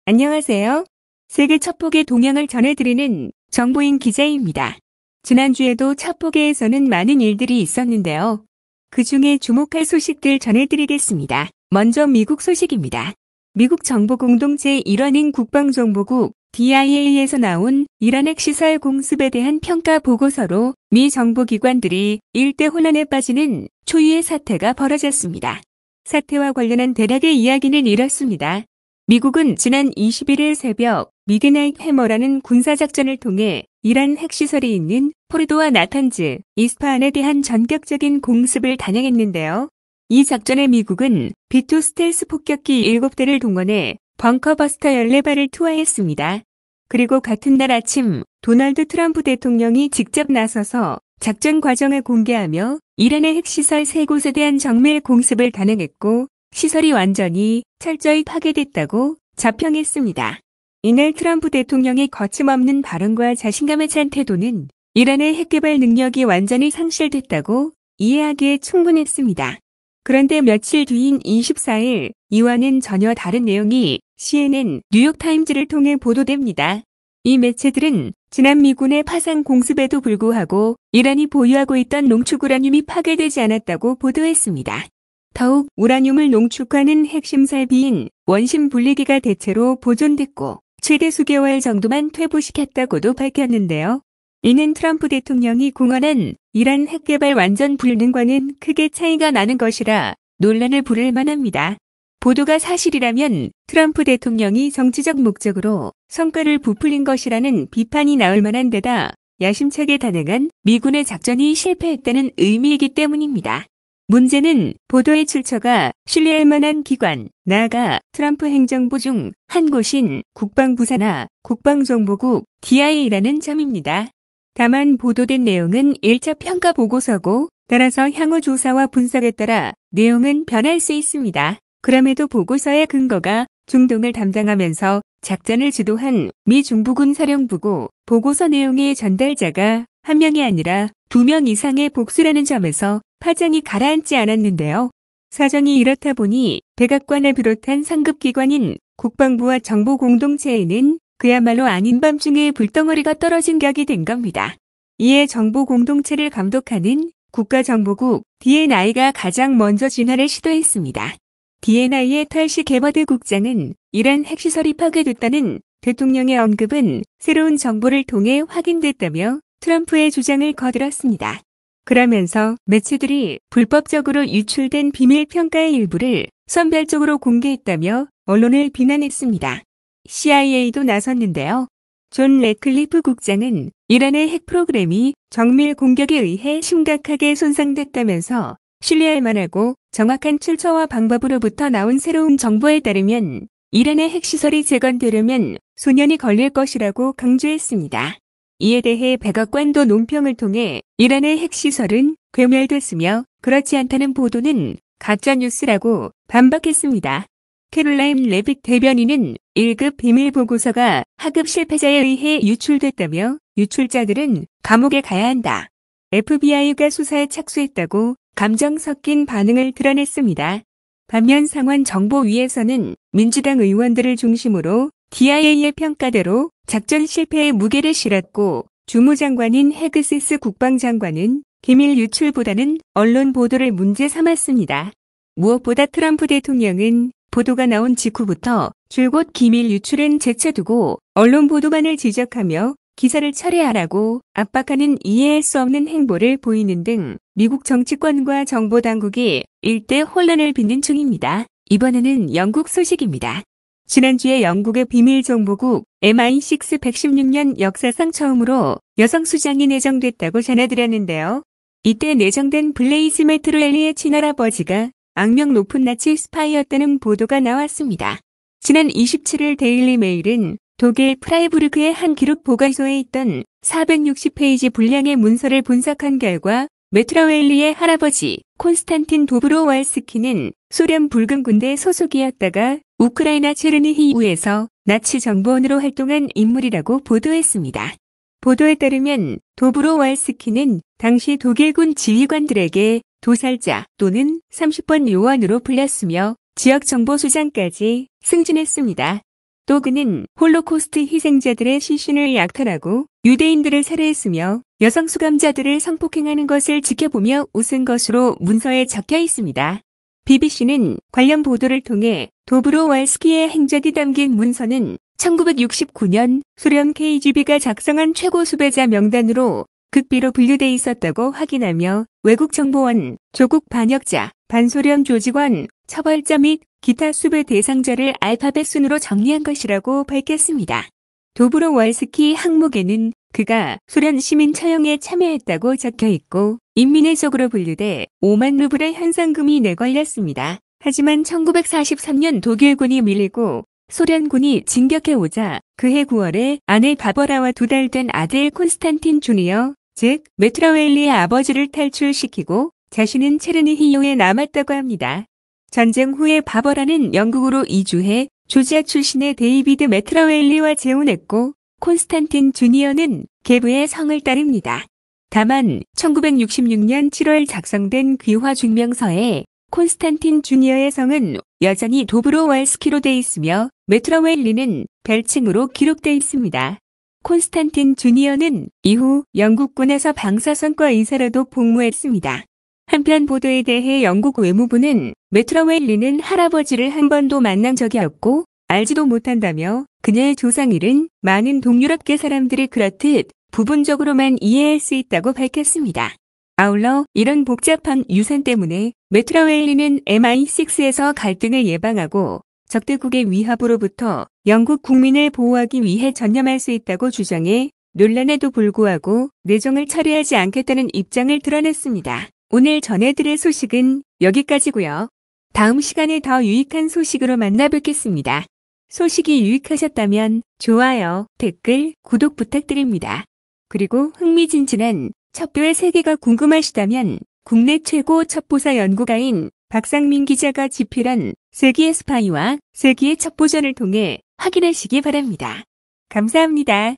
안녕하세요. 세계 첩보계 동향을 전해드리는 정보인 기자입니다. 지난주에도 첩보계에서는 많은 일들이 있었는데요. 그 중에 주목할 소식들 전해드리겠습니다. 먼저 미국 소식입니다. 미국 정보공동체 일원인 국방정보국 DIA에서 나온 이란 핵시설 공습에 대한 평가 보고서로 미 정보기관들이 일대 혼란에 빠지는 초유의 사태가 벌어졌습니다. 사태와 관련한 대략의 이야기는 이렇습니다. 미국은 지난 21일 새벽 미드나잇 해머라는 군사작전을 통해 이란 핵시설이 있는 포르도와 나탄즈, 이스파한에 대한 전격적인 공습을 단행했는데요. 이 작전에 미국은 B-2 스텔스 폭격기 7대를 동원해 벙커버스터 14발을 투하했습니다. 그리고 같은 날 아침 도널드 트럼프 대통령이 직접 나서서 작전 과정을 공개하며 이란의 핵시설 3곳에 대한 정밀 공습을 단행했고 시설이 완전히 철저히 파괴됐다고 자평했습니다. 이날 트럼프 대통령의 거침없는 발언과 자신감에 찬 태도는 이란의 핵개발 능력이 완전히 상실됐다고 이해하기에 충분했습니다. 그런데 며칠 뒤인 24일 이와는 전혀 다른 내용이 CNN, 뉴욕타임즈를 통해 보도됩니다. 이 매체들은 지난 미군의 파상 공습에도 불구하고 이란이 보유하고 있던 농축 우라늄이 파괴되지 않았다고 보도했습니다. 더욱 우라늄을 농축하는 핵심 설비인 원심 분리기가 대체로 보존됐고 최대 수개월 정도만 퇴보시켰다고도 밝혔는데요. 이는 트럼프 대통령이 공언한 이란 핵개발 완전 불능과는 크게 차이가 나는 것이라 논란을 부를 만합니다. 보도가 사실이라면 트럼프 대통령이 정치적 목적으로 성과를 부풀린 것이라는 비판이 나올 만한 데다 야심차게 단행한 미군의 작전이 실패했다는 의미이기 때문입니다. 문제는 보도의 출처가 신뢰할 만한 기관, 나아가 트럼프 행정부 중 한 곳인 국방부 산하 국방정보국 DIA라는 점입니다. 다만 보도된 내용은 1차 평가 보고서고 따라서 향후 조사와 분석에 따라 내용은 변할 수 있습니다. 그럼에도 보고서의 근거가 중동을 담당하면서 작전을 주도한 미 중부군 사령부고 보고서 내용의 전달자가 한 명이 아니라 2명 이상의 복수라는 점에서 파장이 가라앉지 않았는데요. 사정이 이렇다 보니 백악관을 비롯한 상급기관인 국방부와 정보공동체에는 그야말로 아닌 밤중에 불덩어리가 떨어진 격이 된 겁니다. 이에 정보공동체를 감독하는 국가정보국 DNI가 가장 먼저 진화를 시도했습니다. DNI의 털시 게버드 국장은 이란 핵시설이 파괴됐다는 대통령의 언급은 새로운 정보를 통해 확인됐다며 트럼프의 주장을 거들었습니다. 그러면서 매체들이 불법적으로 유출된 비밀평가의 일부를 선별적으로 공개했다며 언론을 비난했습니다. CIA도 나섰는데요. 존 래클리프 국장은 이란의 핵 프로그램이 정밀 공격에 의해 심각하게 손상됐다면서 신뢰할 만하고 정확한 출처와 방법으로부터 나온 새로운 정보에 따르면 이란의 핵시설이 재건되려면 수년이 걸릴 것이라고 강조했습니다. 이에 대해 백악관도 논평을 통해 이란의 핵시설은 괴멸됐으며 그렇지 않다는 보도는 가짜뉴스라고 반박했습니다. 캐롤라인 레빗 대변인은 1급 비밀보고서가 하급 실패자에 의해 유출됐다며 유출자들은 감옥에 가야 한다. FBI가 수사에 착수했다고 감정 섞인 반응을 드러냈습니다. 반면 상원정보위에서는 민주당 의원들을 중심으로 DIA의 평가대로 작전 실패에 무게를 실었고 주무장관인 헤그시스 국방장관은 기밀 유출보다는 언론 보도를 문제 삼았습니다. 무엇보다 트럼프 대통령은 보도가 나온 직후부터 줄곧 기밀 유출은 제쳐두고 언론 보도만을 지적하며 기사를 철회하라고 압박하는 이해할 수 없는 행보를 보이는 등 미국 정치권과 정보당국이 일대 혼란을 빚는 중입니다. 이번에는 영국 소식입니다. 지난주에 영국의 비밀정보국 MI6 116년 역사상 처음으로 여성 수장이 내정됐다고 전해드렸는데요. 이때 내정된 블레이즈 매트로엘리의 친할아버지가 악명 높은 나치 스파이였다는 보도가 나왔습니다. 지난 27일 데일리 메일은 독일 프라이부르크의 한 기록 보관소에 있던 460페이지 분량의 문서를 분석한 결과 매트로웰리의 할아버지 콘스탄틴 도브로왈스키는 소련 붉은군대 소속이었다가 우크라이나 체르니히우에서 나치 정보원으로 활동한 인물이라고 보도했습니다. 보도에 따르면 도브로왈스키는 당시 독일군 지휘관들에게 도살자 또는 30번 요원으로 불렸으며 지역정보수장까지 승진했습니다. 또 그는 홀로코스트 희생자들의 시신을 약탈하고 유대인들을 살해했으며 여성 수감자들을 성폭행하는 것을 지켜보며 웃은 것으로 문서에 적혀 있습니다. BBC는 관련 보도를 통해 도브로왈스키의 행적이 담긴 문서는 1969년 소련 KGB가 작성한 최고 수배자 명단으로 극비로 분류돼 있었다고 확인하며 외국 정보원, 조국 반역자, 반소련 조직원, 처벌자 및 기타 수배 대상자를 알파벳 순으로 정리한 것이라고 밝혔습니다. 도브로왈스키 항목에는 그가 소련 시민 처형에 참여했다고 적혀 있고 인민의 적으로 분류돼 5만 루블의 현상금이 내걸렸습니다. 하지만 1943년 독일군이 밀리고 소련군이 진격해오자 그해 9월에 아내 바버라와 2달 된 아들 콘스탄틴 주니어, 즉 메트라웰리의 아버지를 탈출시키고 자신은 체르니히요에 남았다고 합니다. 전쟁 후에 바버라는 영국으로 이주해 조지아 출신의 데이비드 메트라웰리와 재혼했고 콘스탄틴 주니어는 계부의 성을 따릅니다. 다만 1966년 7월 작성된 귀화 증명서에 콘스탄틴 주니어의 성은 여전히 도브로왈스키로 돼 있으며 메트라웰리는 별칭으로 기록돼 있습니다. 콘스탄틴 주니어는 이후 영국군에서 방사선과 의사로도 복무했습니다. 한편 보도에 대해 영국 외무부는 메트라웰리는 할아버지를 한 번도 만난 적이 없고 알지도 못한다며 그녀의 조상일은 많은 동유럽계 사람들이 그렇듯 부분적으로만 이해할 수 있다고 밝혔습니다. 아울러 이런 복잡한 유산 때문에 메트라웰리는 MI6에서 갈등을 예방하고 적대국의 위협으로부터 영국 국민을 보호하기 위해 전념할 수 있다고 주장해 논란에도 불구하고 내정을 처리하지 않겠다는 입장을 드러냈습니다. 오늘 전해드릴 소식은 여기까지고요. 다음 시간에 더 유익한 소식으로 만나뵙겠습니다. 소식이 유익하셨다면 좋아요, 댓글, 구독 부탁드립니다. 그리고 흥미진진한 첩보의 세계가 궁금하시다면 국내 최고 첩보사 연구가인 박상민 기자가 집필한 세기의 스파이와 세기의 첩보전을 통해 확인하시기 바랍니다. 감사합니다.